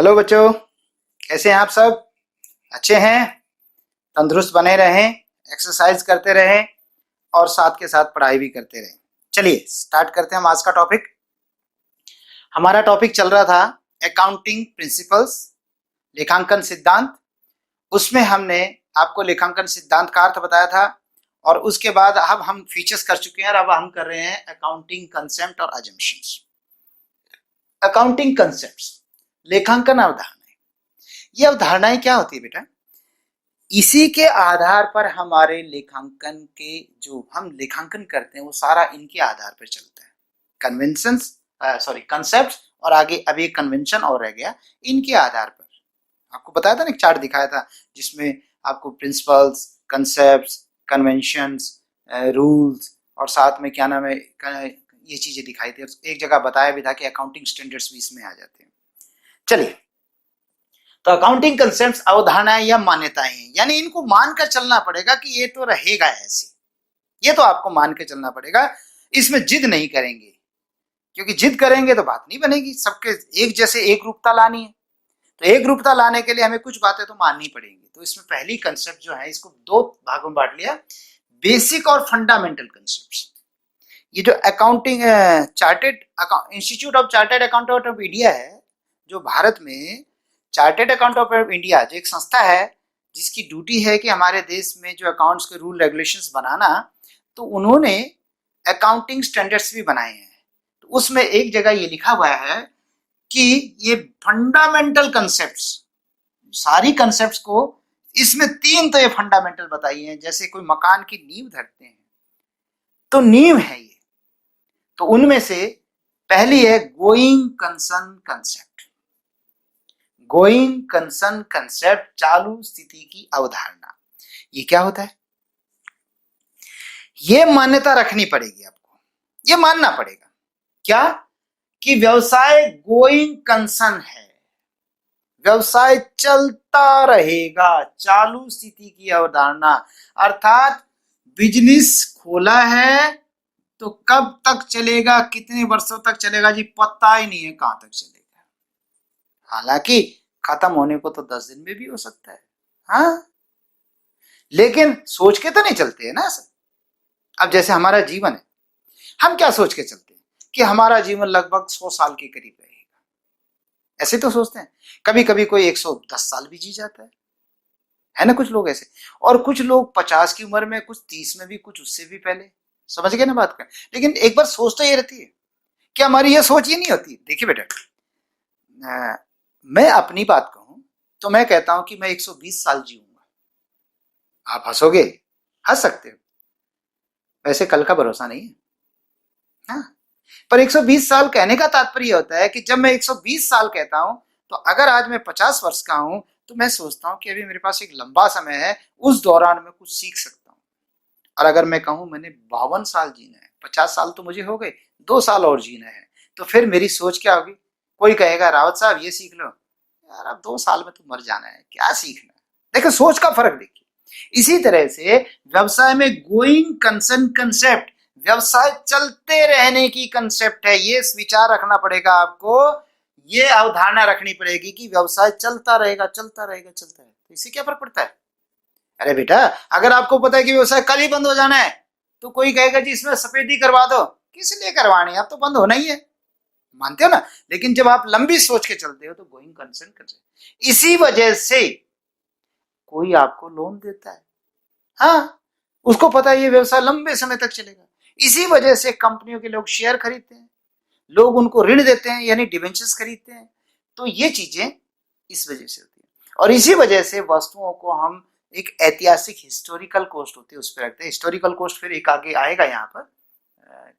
Hello बच्चों, कैसे हैं आप सब? अच्छे हैं? तंदुरुस्त बने रहें, एक्सरसाइज करते रहें और साथ के साथ पढ़ाई भी करते रहें। चलिए स्टार्ट करते हैं हम आज का टॉपिक। हमारा टॉपिक चल रहा था अकाउंटिंग प्रिंसिपल्स, लेखांकन सिद्धांत। उसमें हमने आपको लेखांकन सिद्धांत का अर्थ बताया था और उसके बाद अब हम फीचर्स कर चुके हैं और अब हम कर रहे हैं अकाउंटिंग कंसेप्ट और अजम्पशंस। अकाउंटिंग कंसेप्ट्स, लेखांकन अवधारणाएं। ये अवधारणाएं क्या होती है बेटा? इसी के आधार पर हमारे लेखांकन के जो हम लेखांकन करते हैं वो सारा इनके आधार पर चलता है। कन्वेंशंस, कंसेप्ट, और आगे अभी एक कन्वेंशन और रह गया। इनके आधार पर आपको बताया था ना, एक चार्ट दिखाया था जिसमें आपको प्रिंसिपल्स, कंसेप्ट, कन्वेंशंस, रूल्स और साथ में क्या नाम है ये चीजें दिखाई थी। एक जगह बताया भी था कि अकाउंटिंग स्टैंडर्ड्स भी इसमें आ जाते हैं। चलिए, तो अकाउंटिंग कंसेप्ट्स अवधारणाएं या मान्यताएं हैं, यानी इनको मानकर चलना पड़ेगा कि ये तो रहेगा ऐसे। ये तो आपको मान के चलना पड़ेगा, इसमें जिद नहीं करेंगे, क्योंकि जिद करेंगे तो बात नहीं बनेगी। सबके एक जैसे एक रूपता लानी है, तो एक रूपता लाने के लिए हमें कुछ बातें तो माननी पड़ेंगी। तो इसमें पहली कंसेप्ट जो है, इसको दो भागों में बांट लिया, बेसिक और फंडामेंटल कंसेप्ट। ये जो accounting chartered institute of chartered accountant of India है, जो भारत में चार्टेड अकाउंटेंट ऑफ इंडिया जो एक संस्था है जिसकी ड्यूटी है कि हमारे देश में जो अकाउंट्स के रूल रेगुलेशंस बनाना, तो उन्होंने अकाउंटिंग स्टैंडर्ड्स भी बनाए हैं। तो उसमें एक जगह ये लिखा हुआ है कि ये फंडामेंटल कंसेप्ट्स, सारी कंसेप्ट्स को इसमें तीन तो ये फंडामेंटल बताई हैं। जैसे कोई मकान की नींव धरते हैं तो नींव है ये, तो उनमें से पहली है going concern concept. Going concern concept, चालू स्थिति की अवधारणा। ये क्या होता है? ये मान्यता रखनी पड़ेगी आपको, ये मानना पड़ेगा क्या कि व्यवसाय गोइंग कंसर्न है, व्यवसाय चलता रहेगा, चालू स्थिति की अवधारणा। अर्थात बिजनेस खोला है तो कब तक चलेगा, कितने वर्षों तक चलेगा जी पता ही नहीं है कहां तक चलेगा। हालांकि खत्म होने को तो 10 दिन में भी हो सकता है, हाँ, लेकिन सोच के तो नहीं चलते है ना सर। अब जैसे हमारा जीवन है, हम क्या सोच के चलते हैं कि हमारा जीवन लगभग 100 साल के करीब रहेगा, ऐसे तो सोचते हैं। कभी कभी कोई 110 साल भी जी जाता है ना, कुछ लोग ऐसे। और कुछ लोग 50 की उम्र में, कुछ 30 में भी, कुछ उससे भी पहले। समझ गए ना बात कर? लेकिन एक बार सोच तो ये रहती है कि हमारी ये सोच ये नहीं होती। देखिए बेटा, मैं अपनी बात कहूं तो मैं कहता हूं कि मैं 120 साल जीऊंगा। आप हंसोगे, हंस सकते हो, वैसे कल का भरोसा नहीं है, हाँ। पर 120 साल कहने का तात्पर्य होता है कि जब मैं 120 साल कहता हूं, तो अगर आज मैं 50 वर्ष का हूं तो मैं सोचता हूं कि अभी मेरे पास एक लंबा समय है, उस दौरान मैं कुछ सीख सकता हूं। और अगर मैं कहूं मैंने 52 साल जीना है, 50 साल तो मुझे हो गए, 2 साल और जीना है, तो फिर मेरी सोच क्या होगी? कोई कहेगा रावत साहब ये सीख लो। यार अब 2 साल में तो मर जाना है, क्या सीखना है? देखो सोच का फर्क देखिए। इसी तरह से व्यवसाय में गोइंग कंसर्न कंसेप्ट, व्यवसाय चलते रहने की कंसेप्ट है। ये विचार रखना पड़ेगा आपको, ये अवधारणा रखनी पड़ेगी कि व्यवसाय चलता रहेगा, चलता रहेगा, चलता रहेगा। तो इससे क्या फर्क पड़ता है? अरे बेटा, अगर आपको पता है कि व्यवसाय कल ही बंद हो जाना है, तो कोई कहेगा जी इसमें सफेदी करवा दो। किस लिए करवानी है, अब तो बंद होना ही है, मानते हो ना? लेकिन जब आप लंबी सोच के चलते हो तो गोइंग कंसर्न कंसेप्ट। इसी वजह से कोई आपको लोन देता है, हाँ, उसको पता है ये व्यवसाय लंबे समय तक चलेगा। इसी वजह से कंपनियों के लोग शेयर खरीदते हैं, लोग उनको ऋण देते हैं, यानी डिवेंचर्स खरीदते हैं। तो ये चीजें इस वजह से होती है। और इसी वजह से वस्तुओं को हम एक ऐतिहासिक हिस्टोरिकल कॉस्ट होती है उस पर रखते हैं। हिस्टोरिकल कॉस्ट फिर एक आगे आएगा, यहाँ पर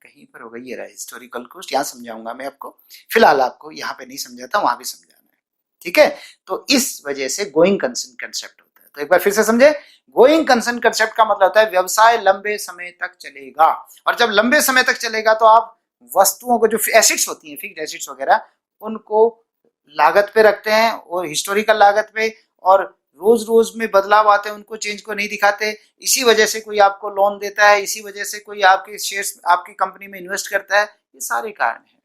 कहीं पर होगा, ये रहा हिस्टोरिकल कॉस्ट, यहाँ समझाऊंगा मैं आपको। फिलहाल आपको यहाँ पे नहीं समझाता, वहां भी समझाना है, ठीक है? तो इस वजह से गोइंग कंसर्न कंसेप्ट होता है। तो एक बार फिर से समझे, गोइंग कंसर्न कंसेप्ट का मतलब होता है व्यवसाय लंबे समय तक चलेगा। और जब लंबे समय तक चलेगा तो आप वस्तुओं को, जो एसेट्स होती हैं, फिक्स्ड एसेट्स वगैरह, उनको लागत पे रखते हैं और हिस्टोरिकल लागत पे, और रोज रोज में बदलाव आते हैं, उनको चेंज को नहीं दिखाते। इसी वजह से कोई आपको लोन देता है, इसी वजह से कोई आपके शेयर्स आपकी कंपनी में इन्वेस्ट करता है। ये सारे कारण हैं,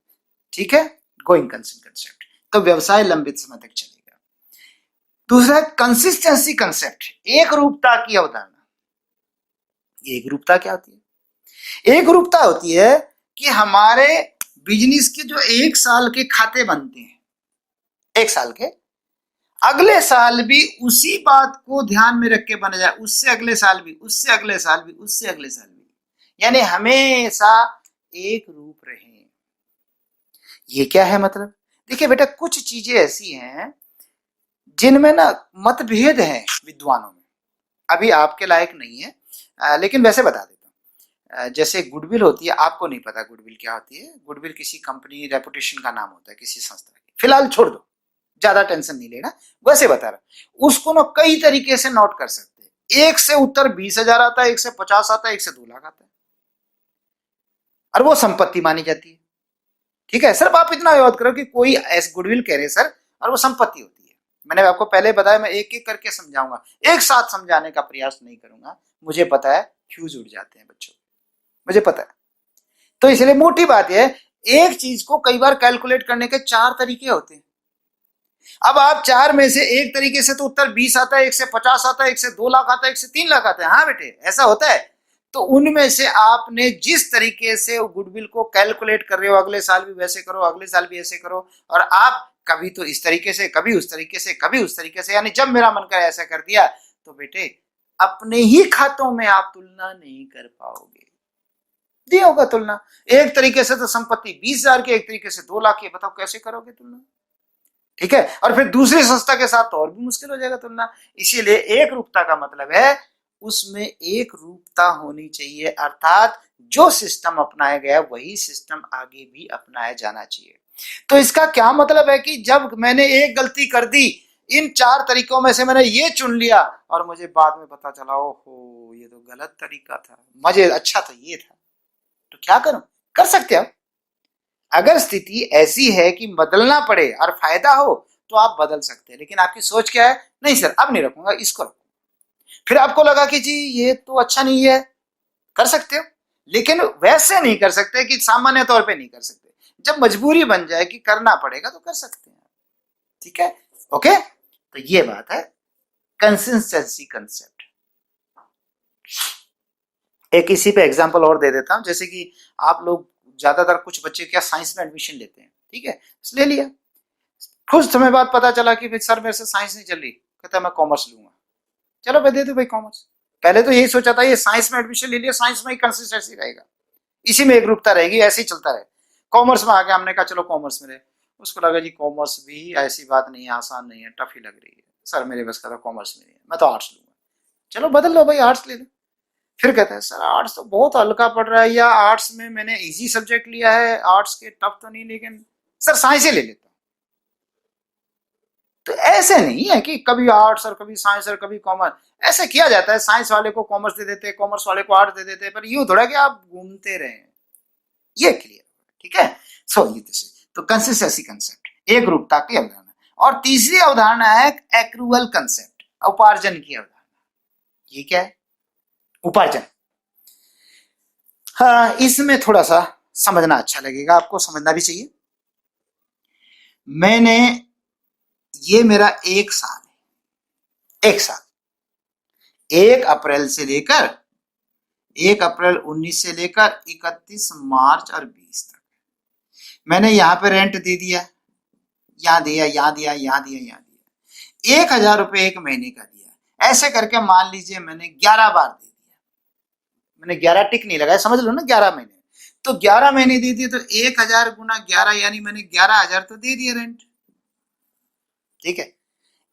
ठीक है? Going concern concept. तो व्यवसाय लंबित समय तक चलेगा। दूसरा कंसिस्टेंसी कंसेप्ट, एक रूपता की अवधारणा। एक रूपता क्या होती है? एक रूपता होती है कि हमारे बिजनेस के जो 1 साल के खाते बनते हैं, 1 साल के, अगले साल भी उसी बात को ध्यान में रख के बना जाए, उससे अगले साल भी, उससे अगले साल भी, उससे अगले साल भी, यानी हमेशा एक रूप रहे। ये क्या है मतलब? देखिए बेटा, कुछ चीजें ऐसी हैं जिनमें ना मतभेद है विद्वानों में, अभी आपके लायक नहीं है, लेकिन वैसे बता देता हूँ। जैसे गुडविल होती है, आपको नहीं पता गुडविल क्या होती है। गुडविल किसी कंपनी रेपुटेशन का नाम होता है, किसी संस्था की। फिलहाल छोड़ दो, ज्यादा टेंशन नहीं लेना, वैसे बता रहा। उसको ना कई तरीके से नोट कर सकते हैं। एक से उत्तर 20,000 आता है, एक से 50 आता है, एक से 2 लाख आता है, और वो संपत्ति मानी जाती है। ठीक है, सिर्फ आप इतना याद करो कि कोई ऐसे गुडविल कह रहे सर, और वो संपत्ति होती है। मैंने आपको पहले बताया, मैं एक एक करके समझाऊंगा, एक साथ समझाने का प्रयास नहीं करूंगा। मुझे पता है फ्यूज उड़ जाते हैं बच्चों, मुझे पता है। तो इसलिए मोटी बात है, एक चीज को कई बार कैलकुलेट करने के 4 तरीके होते हैं। अब आप 4 में से एक तरीके से तो उत्तर 20 आता है, एक से 50 आता है, एक से 2 लाख आता है, एक से 3 लाख आता है। हाँ बेटे, ऐसा होता है। तो उनमें से आपने जिस तरीके से गुडविल को कैलकुलेट कर रहे हो, अगले साल भी वैसे करो, अगले साल भी ऐसे करो, और आप कभी तो इस तरीके से, कभी उस तरीके से, कभी उस तरीके से, यानी जब मेरा मन करे ऐसा कर दिया, तो बेटे अपने ही खातों में आप तुलना नहीं कर पाओगे। दिया होगा तुलना, एक तरीके से तो संपत्ति 20,000 की, एक तरीके से 2 लाख की, बताओ कैसे करोगे तुलना? ठीक है, और फिर दूसरी संस्था के साथ तो और भी मुश्किल हो जाएगा तुलना। इसीलिए एक रूपता का मतलब है उसमें एक रूपता होनी चाहिए, अर्थात जो सिस्टम अपनाया गया वही सिस्टम आगे भी अपनाया जाना चाहिए। तो इसका क्या मतलब है कि जब मैंने एक गलती कर दी, इन 4 तरीकों में से मैंने ये चुन लिया, और मुझे बाद में पता चला ओहो ये तो गलत तरीका था, मुझे अच्छा था ये था, तो क्या करूं? कर सकते हो। अगर स्थिति ऐसी है कि बदलना पड़े और फायदा हो तो आप बदल सकते हैं, लेकिन आपकी सोच क्या है? नहीं सर, अब नहीं रखूंगा, इसको रखूंगा। फिर आपको लगा कि जी ये तो अच्छा नहीं है, कर सकते हो, लेकिन वैसे नहीं कर सकते कि सामान्य तौर पे नहीं कर सकते। जब मजबूरी बन जाए कि करना पड़ेगा तो कर सकते हैं। ठीक है, ओके। तो ये बात है कंसिस्टेंसी कंसेप्ट। एक इसी पे एग्जांपल और दे देता हूं, जैसे कि आप लोग ज्यादातर कुछ बच्चे क्या साइंस में एडमिशन लेते हैं, ठीक है, ले लिया, कुछ समय बाद पता चला कि सर मेरे से साइंस नहीं चल रही, कहता मैं कॉमर्स लूंगा। चलो मैं दे दू भाई कॉमर्स। पहले तो यही सोचा था ये साइंस में एडमिशन ले लिया, साइंस में ही कंसिस्टेंसी रहेगा, इसी में एक रूपता रहेगी, ऐसे ही चलता रहे। कॉमर्स में आ गया, हमने कहा चलो कॉमर्स में रहे। उसको लगा जी कॉमर्स भी ऐसी बात नहीं है, आसान नहीं है, टफ ही लग रही है, सर मेरे बस का तो कॉमर्स में नहीं है, मैं तो आर्ट्स लूंगा। चलो बदल लो भाई, आर्ट्स ले लो। फिर कहता है सर आर्ट्स तो बहुत हल्का पड़ रहा है, या आर्ट्स में मैंने इजी सब्जेक्ट लिया है, आर्ट्स के टफ तो नहीं, लेकिन सर साइंस ही ले लेता हूं। तो ऐसे नहीं है कि कभी आर्ट्स और कभी साइंस और कभी कॉमर्स, ऐसे किया जाता है। साइंस वाले को कॉमर्स दे देते, कॉमर्स वाले को आर्ट्स दे देते, पर यूं थोड़ा कि आप घूमते रहे। ये क्लियर, ठीक है। सो ये तो कंसिस्टेंसी कंसेप्ट, एक रूपता की अवधारणा। और तीसरी अवधारणा है एक्रूअल कंसेप्ट, उपार्जन की अवधारणा। ये क्या है? उपार्जन। हाँ, इसमें थोड़ा सा समझना अच्छा लगेगा, आपको समझना भी चाहिए। मैंने, ये मेरा 1 साल है, 1 साल, 1 अप्रैल से लेकर 1 अप्रैल 19 से लेकर 31 मार्च और 20 तक मैंने यहाँ पे रेंट दे दिया, यहाँ दिया, यहाँ दिया, यहाँ दिया, यहाँ दिया, 1,000 रुपये 1 महीने का दिया। ऐसे करके मान लीजिए मैंने 11 बार दे दिया, मैंने 11 टिक नहीं लगाया, समझ लो ना, 11 महीने, तो 11 महीने दे दिए, तो 1,000 गुना 11, यानी मैंने 11,000 तो दे दिया रेंट। ठीक है,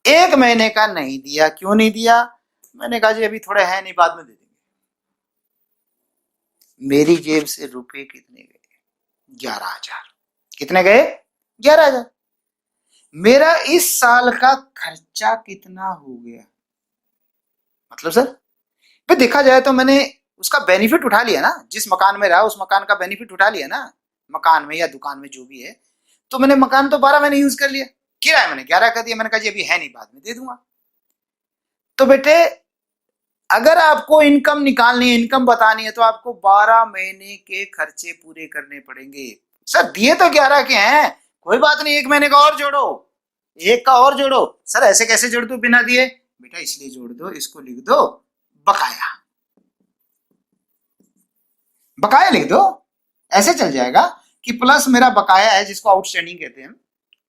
1 महीने का नहीं दिया, क्यों नहीं दिया? मैंने कहा जी अभी थोड़े हैं नहीं, बाद में दे देंगे। मेरी जेब से रुपए कितने गए? 11,000। कितने गए? 11,000। मेरा इस साल का खर्चा कितना हो गया? मतलब सर फिर देखा जाए तो मैंने उसका बेनिफिट उठा लिया ना, जिस मकान में रहा उस मकान का बेनिफिट उठा लिया ना, मकान में या दुकान में जो भी है। तो मैंने मकान तो 12 महीने यूज कर लिया, किराया मैंने 11 कर दिया, मैंने कहा जी अभी है नहीं, बाद में दे दूंगा। तो बेटे अगर आपको इनकम निकालनी है, इनकम बतानी है, तो आपको 12 महीने के खर्चे पूरे करने पड़ेंगे। सर दिए तो 11 के हैं, कोई बात नहीं, 1 महीने का और जोड़ो, एक का और जोड़ो। सर ऐसे कैसे जोड़ दो बिना दिए? बेटा इसलिए जोड़ दो, इसको लिख दो बकाया, बकाया लिख दो, ऐसे चल जाएगा कि प्लस मेरा बकाया है जिसको आउटस्टैंडिंग कहते हैं,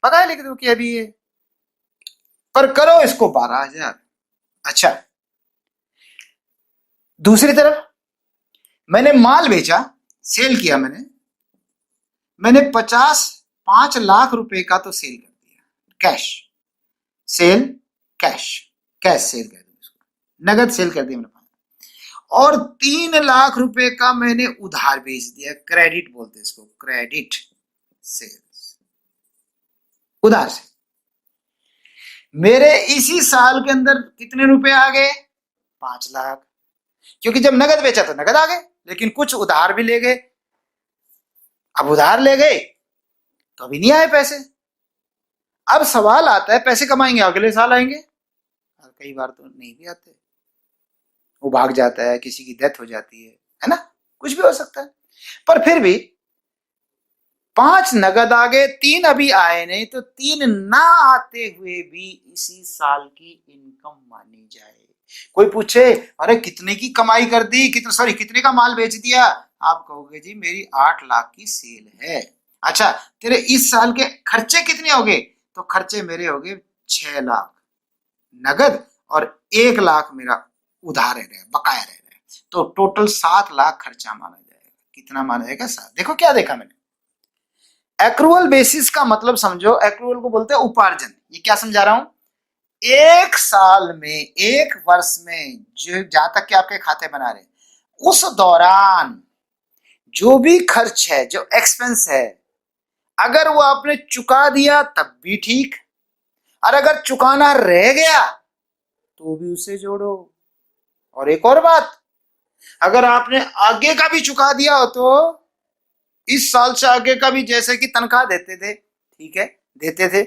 बकाया लिख दो कि अभी ये, पर करो इसको 12,000। अच्छा, दूसरी तरफ मैंने माल बेचा, सेल किया, मैंने 5 लाख रुपए का तो सेल कर दिया, cash cell, cash cash cell कर दिया उसको, नगद सेल कर दिया मैंने। और 3 लाख रुपए का मैंने उधार बेच दिया, क्रेडिट बोलते हैं इसको, क्रेडिट सेल्स, उधार से। मेरे इसी साल के अंदर कितने रुपए आ गए? 5 लाख, क्योंकि जब नगद बेचा तो नगद आ गए, लेकिन कुछ उधार भी ले गए। अब उधार ले गए तो अभी नहीं आए पैसे। अब सवाल आता है पैसे कमाएंगे अगले साल आएंगे, और कई बार तो नहीं भी आते, वो भाग जाता है, किसी की डेथ हो जाती है ना, कुछ भी हो सकता है। पर फिर भी 5 नगद आ गए, 3 अभी आए नहीं, तो 3 ना आते हुए भी इसी साल की इनकम मानी जाए। कोई पूछे अरे कितने की कमाई कर दी, कितने का माल बेच दिया, आप कहोगे जी मेरी 8 लाख की सेल है। अच्छा, तेरे इस साल के खर्चे कितने हो गए? तो खर्चे मेरे हो गए 6 लाख नगद, और 1 लाख मेरा उधार रह रहा है, बकाया रह रहा है, तो टोटल 7 लाख खर्चा माना जाएगा। कितना माना जाएगा? 7। देखो क्या देखा मैंने, एक्रूअल बेसिस का मतलब समझो, एक्रूअल को बोलते हैं उपार्जन। ये क्या समझा रहा हूं, एक साल में, एक वर्ष में, जो जहां तक कि आपके खाते बना रहे, उस दौरान जो भी खर्च है, जो एक्सपेंस है, अगर वो आपने चुका दिया तब भी ठीक, और अगर चुकाना रह गया तो भी उसे जोड़ो। और एक और बात, अगर आपने आगे का भी चुका दिया हो, तो इस साल से आगे का भी, जैसे कि तनख्वाह देते थे, ठीक है, देते थे।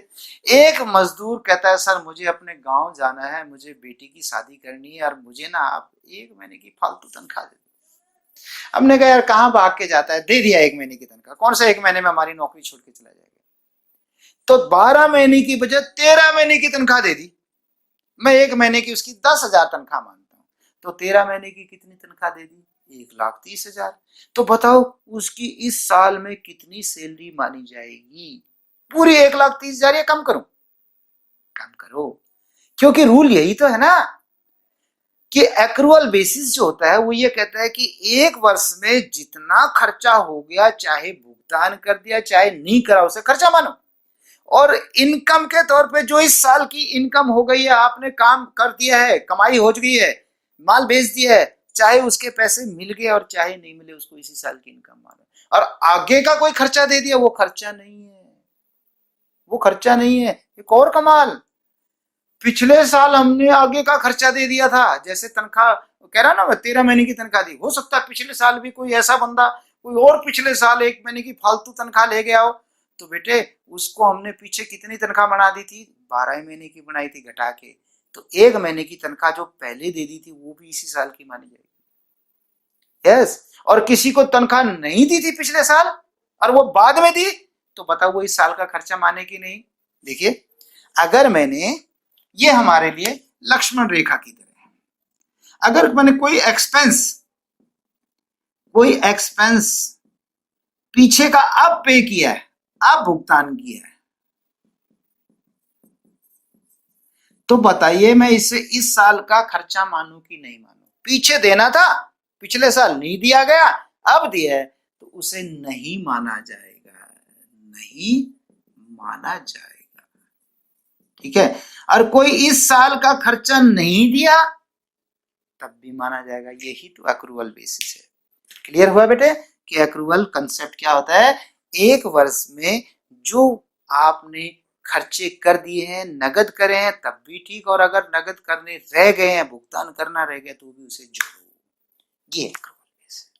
एक मजदूर कहता है सर मुझे अपने गांव जाना है, मुझे बेटी की शादी करनी है, और मुझे ना आप 1 महीने की फालतू तनख्वाह दे दो। हमने कहा यार कहाँ भाग के जाता है, दे दिया 1 महीने की तनख्वाह, कौन सा 1 महीने में हमारी नौकरी छोड़ के चला जाएगा। तो 12 महीने की बजाय 13 महीने की तनख्वाह दे दी। मैं 1 महीने की उसकी 10,000 तनख्वाह मानता हूं, तो 13 महीने की कितनी तनख्वाह दे दी? 1,30,000। तो बताओ उसकी इस साल में कितनी सैलरी मानी जाएगी? पूरी 1,30,000 या कम करो? कम करो, क्योंकि रूल यही तो है ना कि एक्रूअल बेसिस जो होता है वो ये कहता है कि एक वर्ष में जितना खर्चा हो गया, चाहे भुगतान कर दिया चाहे नहीं करा, उसे खर्चा मानो। और इनकम के तौर पे जो इस साल की इनकम हो गई है, आपने काम कर दिया है, कमाई हो चुकी है, माल बेच दिया है, चाहे उसके पैसे मिल गए और चाहे नहीं मिले, उसको इसी साल की इनकम मानो। और आगे का कोई खर्चा दे दिया, वो खर्चा नहीं है, वो खर्चा नहीं है। एक और कमाल, पिछले साल हमने आगे का खर्चा दे दिया था, जैसे तनख्वाह कह रहा ना, 13 महीने की तनख्वाह दी, हो सकता है पिछले साल भी कोई ऐसा बंदा, कोई और पिछले साल 1 महीने की फालतू तनख्वाह ले गया हो, तो बेटे उसको हमने पीछे कितनी तनख्वाह बना दी थी? 12 महीने की बनाई थी घटा के, तो 1 महीने की तनख्वाह जो पहले दे दी थी वो भी इसी साल की मानी जाएगी। यस, और किसी को तनख्वाह नहीं दी थी पिछले साल और वो बाद में दी, तो बताओ वो इस साल का खर्चा माने कि नहीं? देखिए, अगर मैंने, ये हमारे लिए लक्ष्मण रेखा की तरह है, अगर मैंने कोई एक्सपेंस पीछे का अब पे किया है, अब भुगतान किया है, तो बताइए मैं इसे इस साल का खर्चा मानूं कि नहीं मानूं? पीछे देना था, पिछले साल नहीं दिया गया, अब दिया है, तो उसे नहीं माना जाएगा, नहीं माना जाएगा, ठीक है। और कोई इस साल का खर्चा नहीं दिया तब भी माना जाएगा। यही तो एक्रूअल बेसिस है। क्लियर हुआ बेटे कि एक्रूअल कंसेप्ट क्या होता है? एक वर्ष में जो आपने खर्चे कर दिए हैं, नगद करे हैं तब भी ठीक, और अगर नगद करने रह गए हैं, भुगतान करना रह गया, तो भी उसे जोड़ो। ये एक्रूअल बेस।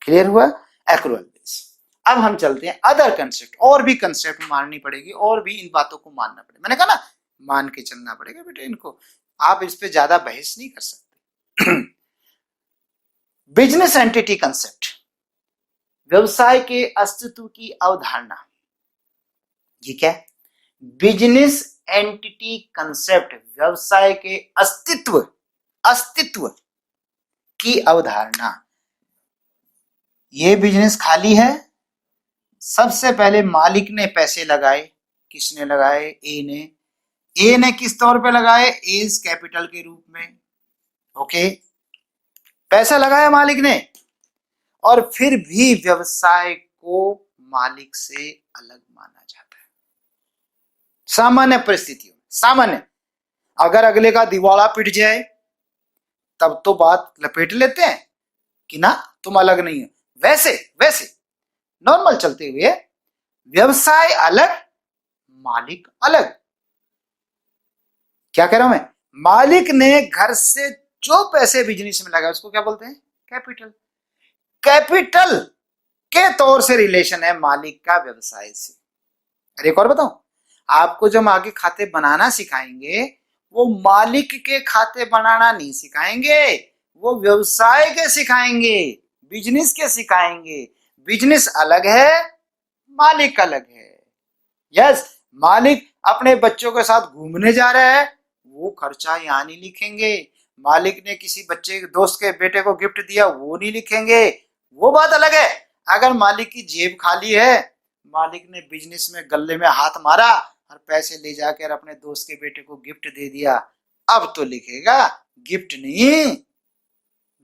क्लियर हुआ एक्रूअल बेस। अब हम चलते हैं अदर कंसेप्ट, और भी कंसेप्ट माननी पड़ेगी, और भी इन बातों को मानना पड़ेगा। मैंने कहा ना, मान के चलना पड़ेगा बेटे इनको, आप इस पे ज्यादा बहस नहीं कर सकते। बिजनेस एंटिटी कंसेप्ट, व्यवसाय के अस्तित्व की अवधारणा। ये क्या है? बिजनेस एंटिटी कंसेप्ट, व्यवसाय के अस्तित्व की अवधारणा। ये बिजनेस खाली है, सबसे पहले मालिक ने पैसे लगाए। किसने लगाए? ए ने किस तौर पे लगाए? एज कैपिटल के रूप में। ओके, पैसा लगाया मालिक ने, और फिर भी व्यवसाय को मालिक से अलग माना जाता है। सामान्य परिस्थितियों, सामान्य, अगर अगले का दिवाला पिट जाए तब तो बात लपेट लेते हैं कि ना तुम अलग नहीं हो। वैसे नॉर्मल चलते हुए व्यवसाय अलग, मालिक अलग। क्या कह रहा हूं मैं? मालिक ने घर से जो पैसे बिजनेस में लगाए उसको क्या बोलते हैं? कैपिटल। कैपिटल के तौर से रिलेशन है मालिक का व्यवसाय से। अरे एक और बताऊं, आपको जब आगे खाते बनाना सिखाएंगे, वो मालिक के खाते बनाना नहीं सिखाएंगे, वो व्यवसाय के सिखाएंगे, बिजनेस के सिखाएंगे। बिजनेस अलग है, मालिक अलग है। यस, मालिक अपने बच्चों के साथ घूमने जा रहा है, वो खर्चा यहां नहीं लिखेंगे। मालिक ने किसी बच्चे दोस्त के बेटे को गिफ्ट दिया, वो नहीं लिखेंगे, वो बात अलग है। अगर मालिक की जेब खाली है, मालिक ने बिजनेस में गले में हाथ मारा और पैसे ले जाकर अपने दोस्त के बेटे को गिफ्ट दे दिया, अब तो लिखेगा गिफ्ट नहीं,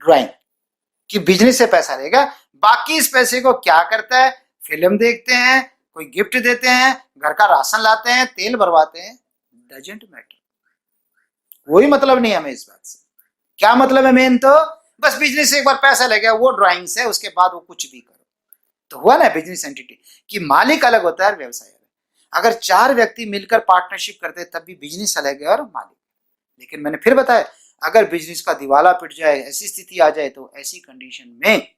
ड्राइंग, कि बिजनेस से पैसा रहेगा। बाकी इस पैसे को क्या करता है? फिल्म देखते हैं, कोई गिफ्ट देते हैं, घर का राशन लाते हैं, तेल भरवाते हैं, डजेंट मैटर। कोई मतलब नहीं हमें इस बात से। क्या मतलब है मेन? तो बस बिजनेस से एक बार पैसा ले गया, वो ड्राइंग से, उसके बाद वो कुछ भी करो। तो हुआ ना बिजनेस एंटिटी कि मालिक अलग होता है और व्यवसाय अलग। अगर 4 व्यक्ति मिलकर पार्टनरशिप करते हैं तब भी बिजनेस अलग है और मालिक। लेकिन मैंने फिर बताया, अगर बिजनेस का दिवाला पिट जाए, ऐसी स्थिति आ जाए, तो ऐसी कंडीशन में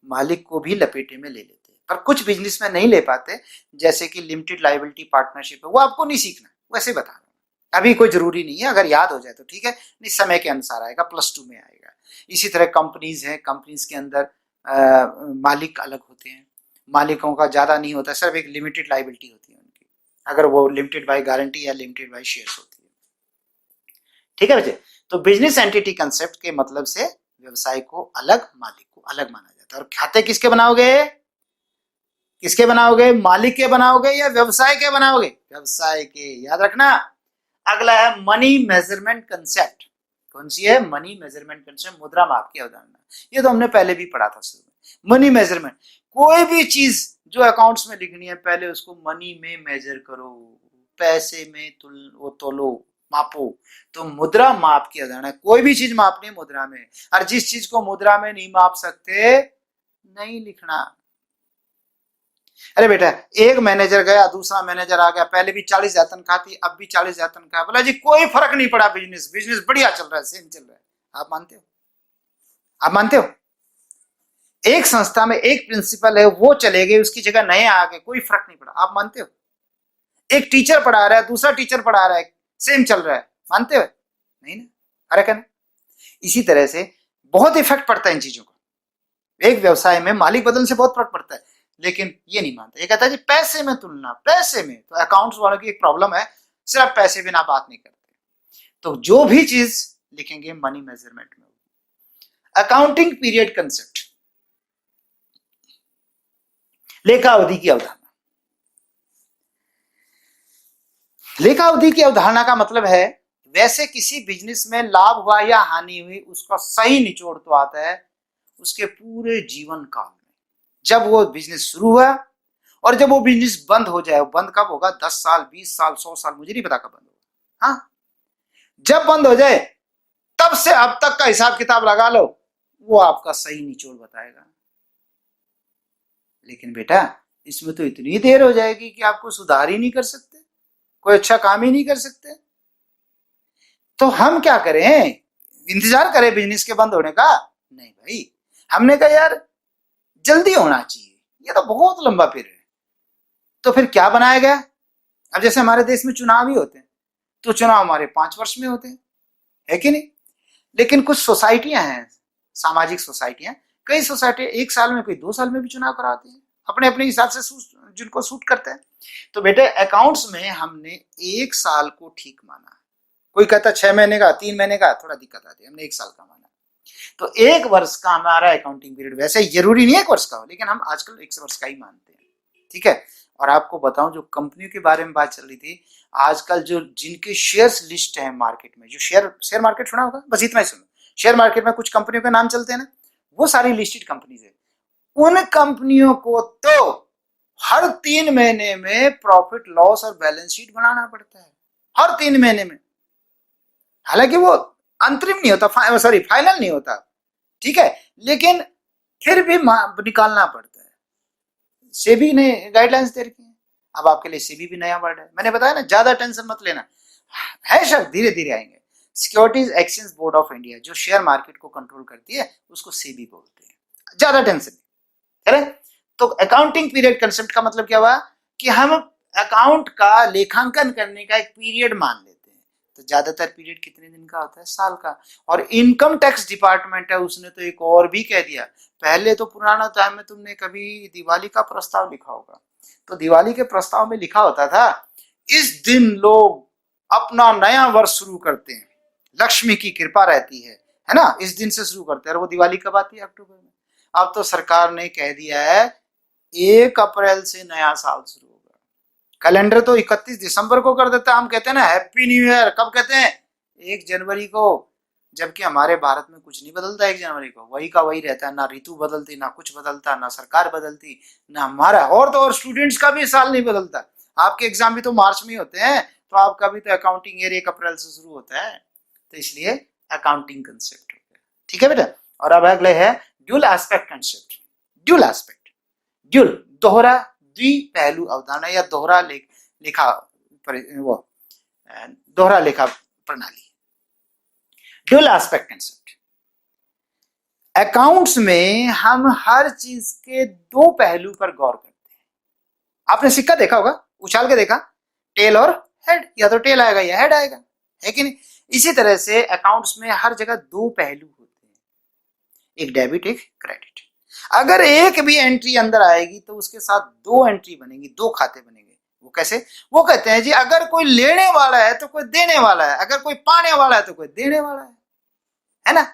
मालिक को भी लपेटे में ले लेते हैं। पर कुछ बिजनेस में नहीं ले पाते, जैसे कि लिमिटेड लायबिलिटी पार्टनरशिप है, वो आपको नहीं सीखना, वैसे बता रहा हूं। अभी कोई जरूरी नहीं है, अगर याद हो जाए तो ठीक है, नहीं समय के अनुसार आएगा, +2 में आएगा। इसी तरह कंपनीज हैं, कंपनीज के अंदर मालिक अलग होते हैं, मालिकों का ज्यादा नहीं होता, सिर्फ एक लिमिटेड लायबिलिटी होती है उनकी, अगर वो लिमिटेड बाय गारंटी या लिमिटेड बाय शेयर्स होती है। ठीक है बच्चे, तो बिजनेस एंटिटी कंसेप्ट के मतलब से व्यवसाय को अलग, मालिक को अलग माना जाता है। और खाते किसके बनाओगे? किसके बनाओगे? मालिक के बनाओगे या व्यवसाय के बनाओगे? व्यवसाय के, याद रखना। अगला है मनी मेजरमेंट कंसेप्ट। कौन सी है? मनी मेजरमेंट कंसेप्ट, मुद्रा माप की अवधारणा। ये तो हमने पहले भी पढ़ा था शुरू में। मनी मेजरमेंट, कोई भी चीज जो अकाउंट्स में लिखनी है, पहले उसको मनी में मेजर करो, पैसे में वो तोलो, मापो। तो मुद्रा माप की अवधारणा, कोई भी चीज मापनी है मुद्रा में, और जिस चीज को मुद्रा में नहीं माप सकते, नहीं लिखना। अरे बेटा, एक मैनेजर गया, दूसरा मैनेजर आ गया, पहले भी 40,000 तनख्वाह थी, अब भी 40,000 तनख्वाह, बोला जी कोई फर्क नहीं पड़ा, बिजनेस बढ़िया चल रहा है, सेम चल रहा है। आप मानते हो? आप मानते हो? एक संस्था में एक प्रिंसिपल है, वो चले गए, उसकी जगह नए आ गए, कोई फर्क नहीं पड़ा। आप मानते हो? एक टीचर पढ़ा रहा है, दूसरा टीचर पढ़ा रहा है, सेम चल रहा है, मानते हो? नहीं ना, अरे कहना। इसी तरह से बहुत इफेक्ट पड़ता है इन चीजों का। एक व्यवसाय में मालिक बदलने से बहुत फर्क पड़ता है, लेकिन ये नहीं मानते। ये कहता है जी पैसे में तुलना, पैसे में। तो अकाउंट्स वालों की एक प्रॉब्लम है, सिर्फ पैसे बिना बात नहीं करते। तो जो भी चीज लिखेंगे मनी मेजरमेंट में। अकाउंटिंग पीरियड कंसेप्ट, लेखा अवधि की अवधारणा। लेखा अवधि की अवधारणा का मतलब है, वैसे किसी बिजनेस में लाभ हुआ या हानि हुई, उसका सही निचोड़ तो आता है उसके पूरे जीवन काल में। जब वो बिजनेस शुरू हुआ और जब वो बिजनेस बंद हो जाए, बंद कब होगा? 10 साल, 20 साल, 100 साल, मुझे नहीं पता कब बंद होगा। हाँ, जब बंद हो जाए तब से अब तक का हिसाब किताब लगा लो, वो आपका सही निचोड़ बताएगा। लेकिन बेटा, इसमें तो इतनी देर हो जाएगी कि आपको सुधार ही नहीं कर सकते, कोई अच्छा काम ही नहीं कर सकते। तो हम क्या करें? इंतजार करें बिजनेस के बंद होने का? नहीं भाई, हमने कहा यार जल्दी होना चाहिए, ये तो बहुत लंबा पीरियड है। तो फिर क्या बनाया गया? अब जैसे हमारे देश में चुनाव ही होते हैं, तो चुनाव हमारे 5 वर्ष में होते हैं, है कि नहीं? लेकिन कुछ सोसाइटियां हैं, सामाजिक सोसाइटियां, कई सोसाइटी 1 साल में, कोई 2 साल में भी चुनाव कराती है, अपने अपने हिसाब से जिनको सूट करते हैं। तो बेटे अकाउंट्स में हमने 1 साल को ठीक माना, कोई कहता 6 महीने का, 3 महीने का, थोड़ा दिक्कत आती है, हमने 1 साल का माना। तो 1 वर्ष का हमारा अकाउंटिंग पीरियड, वैसे जरूरी नहीं है 1 वर्ष का हो, लेकिन हम आजकल 1 वर्ष का ही मानते हैं, ठीक है। और आपको बताऊं, जो कंपनियों के बारे में बात चल रही थी, आजकल जो जिनके शेयर्स लिस्ट है मार्केट में, जो शेयर मार्केट सुना होगा, बस इतना ही सुनो, शेयर मार्केट में कुछ कंपनियों के नाम चलते हैं ना, वो सारी लिस्टेड कंपनीज है। उन कंपनियों को तो हर 3 महीने में प्रॉफिट लॉस और बैलेंस शीट बनाना पड़ता है, हर 3 महीने में। हालांकि वो अंतरिम नहीं होता, फाइनल नहीं होता, ठीक है, लेकिन फिर भी निकालना पड़ता है। सेबी ने गाइडलाइंस दे रखी है। अब आपके लिए सेबी भी नया वर्ड है, मैंने बताया ना, ज्यादा टेंशन मत लेना, है शब्द धीरे धीरे आएंगे। Securities exchange board of India जो शेयर मार्केट को कंट्रोल करती है, उसको सेबी बोलते हैं, ज्यादा टेंशन नहीं। तो अकाउंटिंग पीरियड कंसेप्ट का मतलब क्या हुआ कि हम अकाउंट का लेखांकन करने का एक पीरियड मान लेते हैं। तो ज्यादातर पीरियड कितने दिन का होता है? साल का। और इनकम टैक्स डिपार्टमेंट है, उसने तो एक और भी कह दिया। पहले तो पुराना टाइम में तुमने कभी दिवाली का प्रस्ताव लिखा होगा, तो दिवाली के प्रस्ताव में लिखा होता था, इस दिन लोग अपना नया वर्ष शुरू करते हैं, लक्ष्मी की कृपा रहती है ना, इस दिन से शुरू करते हैं। और वो दिवाली कब आती है? अक्टूबर में। अब तो सरकार ने कह दिया है 1 अप्रैल से नया साल शुरू होगा। कैलेंडर तो 31 दिसंबर को कर देता है, हम कहते हैं ना हैप्पी न्यू ईयर, कब कहते हैं? 1 जनवरी को। जबकि हमारे भारत में कुछ नहीं बदलता 1 जनवरी को, वही का वही रहता है, ना ऋतु बदलती, ना कुछ बदलता, ना सरकार बदलती, ना हमारा, और तो और स्टूडेंट्स का भी साल नहीं बदलता। आपके एग्जाम भी तो मार्च में होते हैं, तो आपका भी तो अकाउंटिंग ईयर 1 अप्रैल से शुरू होता है। तो इसलिए अकाउंटिंग कंसेप्ट हो गया, ठीक है बेटा। और अब अगले है dual aspect concept. Dual aspect, dual दोहरा, द्विपहलू अवधारणा या दोहरा लेखा वो दोहरा लेखा प्रणाली, ड्यूल एस्पेक्ट कंसेप्ट। अकाउंट्स में हम हर चीज के 2 पहलू पर गौर करते हैं। आपने सिक्का देखा होगा, उछाल के देखा, टेल और हेड, या तो टेल आएगा या हेड आएगा, है कि नहीं? इसी तरह से अकाउंट्स में हर जगह 2 पहलू होते हैं, एक डेबिट एक क्रेडिट। अगर एक भी एंट्री अंदर आएगी तो उसके साथ 2 एंट्री बनेंगी, 2 खाते बनेंगे। वो कैसे? वो कहते हैं जी, अगर कोई लेने वाला है तो कोई देने वाला है, अगर कोई पाने वाला है तो कोई देने वाला है ना?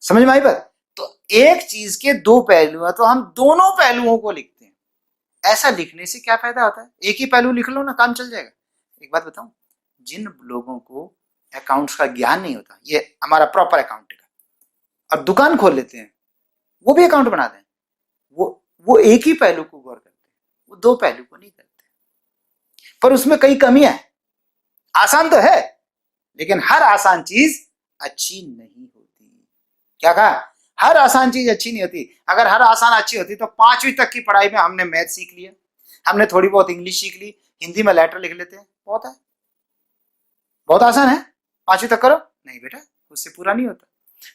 समझ में आई बात? तो एक चीज के 2 पहलू है, तो हम दोनों पहलुओं को लिखते हैं। ऐसा लिखने से क्या फायदा होता है? एक ही पहलू लिख लो ना, काम चल जाएगा। एक बात बताऊं, जिन लोगों को अकाउंट्स का ज्ञान नहीं होता, ये हमारा प्रॉपर अकाउंट का, और दुकान खोल लेते हैं, वो भी अकाउंट बनाते हैं, वो एक ही पहलू को गौर करते हैं, वो 2 पहलू को नहीं करते। पर उसमें कई कमियां हैं। आसान तो है, लेकिन हर आसान चीज अच्छी नहीं होती। क्या कहा? हर आसान चीज अच्छी नहीं होती। अगर हर आसान अच्छी होती तो 5वीं तक की पढ़ाई में हमने मैथ सीख लिया, हमने थोड़ी बहुत इंग्लिश सीख ली, हिंदी में लेटर लिख लेते हैं, बहुत है, बहुत आसान है, 5वीं तक करो। नहीं बेटा, उससे पूरा नहीं होता।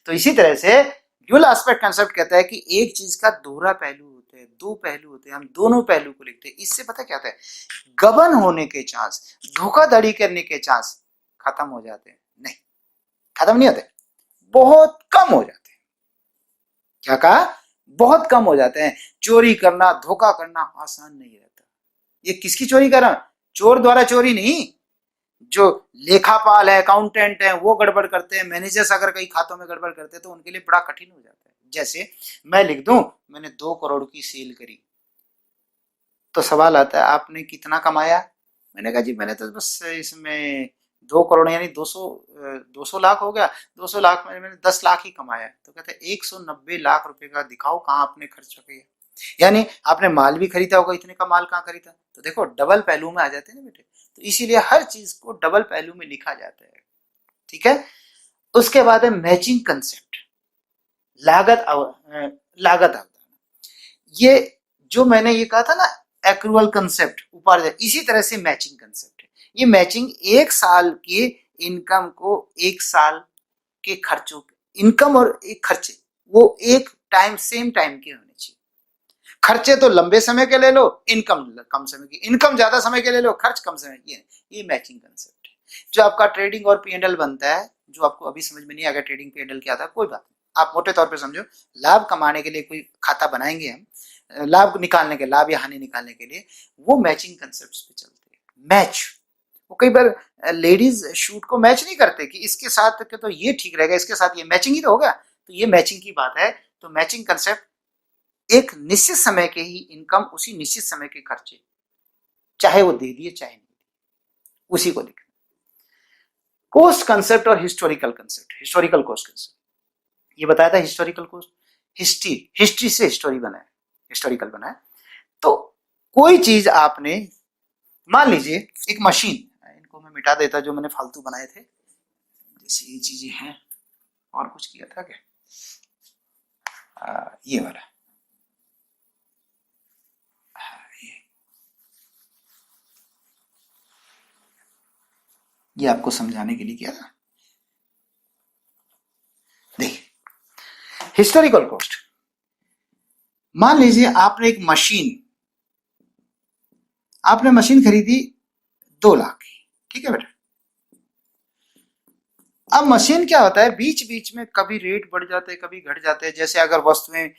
तो इसी तरह से ड्यूल एस्पेक्ट कंसेप्ट कहता है कि एक चीज का दोहरा पहलू होते हैं, 2 पहलू होते हैं, हम दोनों पहलू को लिखते हैं। इससे पता क्या होता है? गबन होने के चांस, धोखाधड़ी करने के चांस खत्म हो जाते हैं। नहीं, खत्म नहीं होते, बहुत कम हो जाते हैं। क्या कहा? बहुत कम हो जाते हैं। चोरी करना, धोखा करना आसान नहीं रहता। ये किसकी चोरी कर रहा है? चोर द्वारा चोरी नहीं, जो लेखापाल है, अकाउंटेंट है, वो गड़बड़ करते हैं, मैनेजर्स अगर कई खातों में गड़बड़ करते हैं तो उनके लिए बड़ा कठिन हो जाता है। जैसे मैं लिख दूं मैंने 2 करोड़ की सेल करी, तो सवाल आता है आपने कितना कमाया? मैंने कहा जी मैंने तो बस इसमें 2 करोड़ यानी 200 लाख हो गया, 200 लाख में मैंने 10 लाख ही कमाया। तो कहते हैं 190 लाख रुपए का दिखाओ कहाँ आपने खर्च किया, यानी आपने माल भी खरीदा होगा, इतने का माल कहाँ खरीदा? तो देखो डबल पहलू में आ जाते हैं ना बेटे। तो इसीलिए हर चीज को डबल पहलू में लिखा जाता है, ठीक है। उसके बाद है मैचिंग कंसेप्ट, लागत अवधारणा। ये जो मैंने ये कहा था ना, एक्रूअल कंसेप्ट ऊपर, इसी तरह से मैचिंग कंसेप्ट है। ये मैचिंग 1 साल के इनकम को 1 साल के खर्चों, इनकम और एक खर्चे वो एक टाइम सेम टाइम के होने चाहिए। खर्चे तो लंबे समय के ले लो, इनकम कम समय की, इनकम ज्यादा समय के ले लो, खर्च कम समय की। ये मैचिंग कंसेप्ट है। जो आपका ट्रेडिंग और P&L बनता है, जो आपको अभी समझ में नहीं आ गया ट्रेडिंग P&L क्या था, कोई बात नहीं, आप मोटे तौर पे समझो। लाभ कमाने के लिए कोई खाता बनाएंगे हम, लाभ निकालने के, लाभ या हानि निकालने के लिए वो मैचिंग कंसेप्ट पे चलते हैं। मैच, वो कई बार लेडीज शूट को मैच नहीं करते कि इसके साथ के तो ये ठीक रहेगा, इसके साथ ये मैचिंग ही तो होगा, तो ये मैचिंग की बात है। तो मैचिंग कंसेप्ट एक निश्चित समय के ही इनकम, उसी निश्चित समय के खर्चे, चाहे वो दे दिए चाहे नहीं दिए, उसी को लिखना। कॉस्ट कंसेप्ट और historical concept. Historical cost concept ये बताया था, हिस्टोरिकल कॉस्ट हिस्ट्री से हिस्टोरी बना है, हिस्टोरिकल बना है। तो कोई चीज आपने, मान लीजिए एक मशीन, इनको मैं मिटा देता जो मैंने फालतू बनाए थे, जैसे ये चीजें हैं, और कुछ किया था क्या, ये वाला, ये आपको समझाने के लिए किया था। देखिए हिस्टोरिकल कॉस्ट, मान लीजिए आपने एक मशीन, आपने मशीन खरीदी 2 लाख की, ठीक है बेटा। अब मशीन क्या होता है, बीच बीच में कभी रेट बढ़ जाते हैं, कभी घट जाते हैं। जैसे अगर वस्तुएं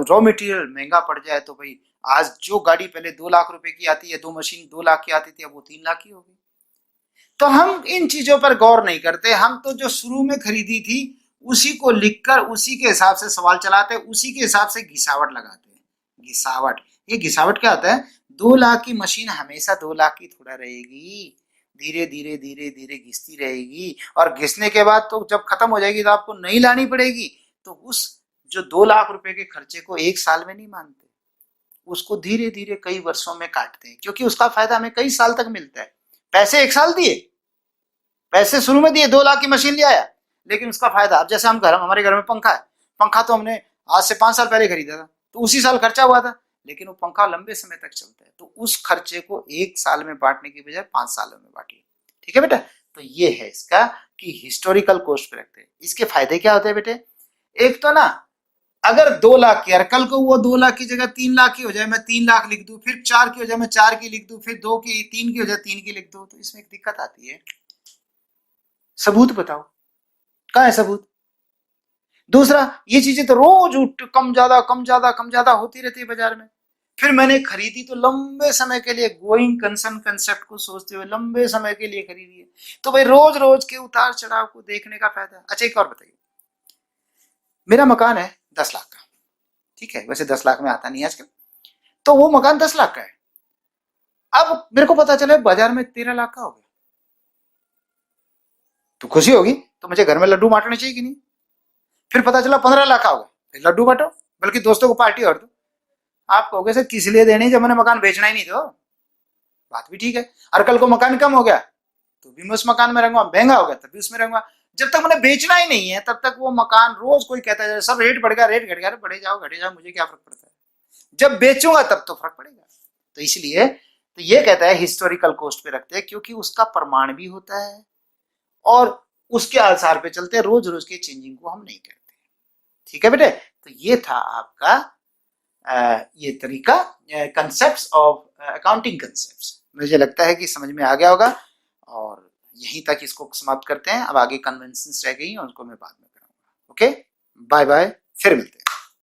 रॉ मटेरियल महंगा पड़ जाए तो भाई आज जो गाड़ी पहले 2 लाख रुपए की आती है, 2 मशीन 2 लाख की आती थी, अब वो 3 लाख की हो गई। तो हम इन चीजों पर गौर नहीं करते, हम तो जो शुरू में खरीदी थी उसी को लिखकर उसी के हिसाब से सवाल चलाते, उसी के हिसाब से घिसावट लगाते हैं। घिसावट, ये घिसावट क्या होता है, 2 लाख की मशीन हमेशा 2 लाख की थोड़ा रहेगी, धीरे धीरे धीरे धीरे घिसती रहेगी, और घिसने के बाद तो जब खत्म हो जाएगी तो आपको नई लानी पड़ेगी। तो उस जो 2 लाख रुपए के खर्चे को 1 साल में नहीं मानते, उसको धीरे धीरे कई वर्षों में काटते हैं, क्योंकि उसका फायदा हमें कई साल तक मिलता है। पैसे 1 साल दिए, पैसे शुरू में दिए, 2 लाख की मशीन ले आया, लेकिन उसका फायदा, अब जैसे हमारे घर में पंखा है, पंखा तो हमने आज से 5 साल पहले खरीदा था, तो उसी साल खर्चा हुआ था, लेकिन वो पंखा लंबे समय तक चलता है। तो उस खर्चे को 1 साल में बांटने की बजाय 5 सालों में बांटिए, ठीक है बेटा। तो ये है इसका कि हिस्टोरिकल कॉस्ट पे रखते हैं। इसके फायदे क्या होते हैं बेटे, एक तो ना, अगर 2 लाख की, अगर कल को वो 2 लाख की जगह 3 लाख की हो जाए, मैं 3 लाख लिख दूं, फिर 4 की हो जाए मैं 4 की लिख दूं, फिर 2 की 3 की हो जाए 3 की लिख दूं, तो इसमें एक दिक्कत आती है। सबूत बताओ, कहाँ है सबूत। दूसरा, ये चीजें तो रोज कम ज्यादा कम ज्यादा कम ज्यादा होती रहती है बाजार में। फिर मैंने खरीदी तो लंबे समय के लिए, गोइंग कंसर्न कंसेप्ट को सोचते हुए लंबे समय के लिए खरीदी है, तो भाई रोज रोज के उतार चढ़ाव को देखने का फायदा। अच्छा एक और बताइए, मेरा मकान है 10 लाख का, ठीक है, वैसे 10 लाख में आता नहीं आजकल, तो वो मकान 10 लाख का है। अब मेरे को पता चला बाजार में 13 लाख का हो गया, तो खुशी होगी, तो मुझे घर में लड्डू बांटने चाहिए कि नहीं। फिर पता चला 15 लाख का हो गया, फिर लड्डू बांटो, बल्कि दोस्तों को पार्टी और दो। आप कहोगे सर किस लिए देनी जब मैंने मकान बेचना ही नहीं, तो बात भी ठीक है। और कल को मकान कम हो गया तो भी मैं उस मकान में रहूंगा, महंगा हो गया तब भी उसमें रहूंगा। जब तक मैंने बेचना ही नहीं है तब तक वो मकान रोज कोई कहता है सब रेट बढ़ गया, रेट घट गया, बढ़े जाओ घटे जाओ, मुझे क्या फर्क पड़ता है, जब बेचूंगा तब तो फर्क पड़ेगा। तो इसलिए तो ये कहता है हिस्टोरिकल कॉस्ट पे रखते हैं, क्योंकि उसका प्रमाण भी होता है और उसके आधार पे चलते हैं, रोज रोज के चेंजिंग को हम नहीं करते। ठीक है बेटे, तो ये था आपका ये तरीका, कंसेप्ट्स ऑफ अकाउंटिंग कंसेप्ट्स। मुझे लगता है कि समझ में आ गया होगा, और यहीं तक इसको समाप्त करते हैं। अब आगे कन्वेंशंस रह गई हैं, उनको मैं बाद में कराऊंगा। ओके, बाय बाय, फिर मिलते हैं।